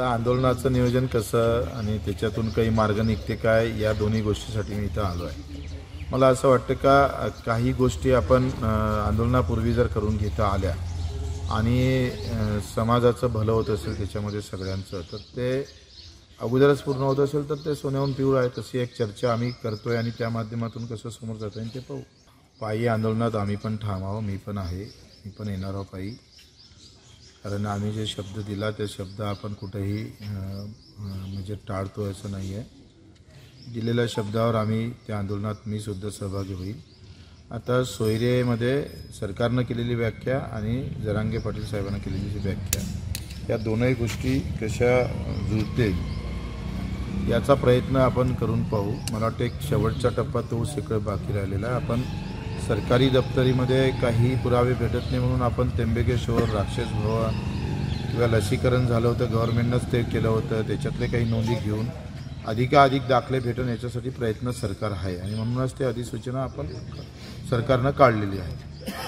आता आंदोलनाचं नियोजन कसं आणि त्याच्यातून काही मार्ग निघते काय, या दोन्ही गोष्टीसाठी मी इथं आलो आहे. मला असं वाटतं का काही गोष्टी आपण आंदोलनापूर्वी जर करून घेता आल्या आणि समाजाचं भलं होत असेल त्याच्यामध्ये सगळ्यांचं, तर ते अगोदरच पूर्ण होत असेल तर ते सोन्याहून पिवळं आहे. तशी एक चर्चा आम्ही करतोय आणि त्या माध्यमातून कसं समोर जाता येईल ते पाहू. पायी आंदोलनात आम्ही पण ठाम आहोत, मी पण आहे, मी पण येणार आहोत पायी. कारण आम्ही जे शब्द दिला ते शब्द आपण कुठेही म्हणजे टाळतो असं नाही आहे. दिलेल्या शब्दावर आम्ही त्या आंदोलनात मी सुद्धा सहभागी होईल. आता सोयरेमध्ये सरकारनं केलेली व्याख्या आणि जरांगे पाटील साहेबांना केलेली जी व्याख्या, या दोनही गोष्टी कशा जुळतील याचा प्रयत्न आपण करून पाहू. मला वाटतं एक शेवटचा टप्पा तो सगळं बाकी राहिलेला आहे. आपण सरकारी दप्तरीमध्ये काही पुरावे भेटत नाही म्हणून आपण त्र्यंबकेश्वर, राक्षस भवन किंवा लसीकरण झालं होतं, गव्हर्नमेंटनंच ते केलं होतं, त्याच्यातले काही नोंदी घेऊन अधिकाधिक दाखले भेटून याच्यासाठी प्रयत्न सरकार आहे आणि म्हणूनच ते अधिसूचना आपण सरकारनं काढलेली आहे.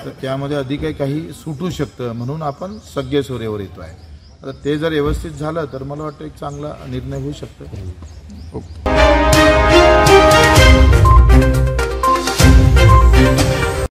तर त्यामध्ये अधिक काही सुटू शकतं म्हणून आपण सगळे सोरेवर येतो आहे. आता ते जर व्यवस्थित झालं तर मला वाटतं एक चांगला निर्णय होऊ शकतो. ओके.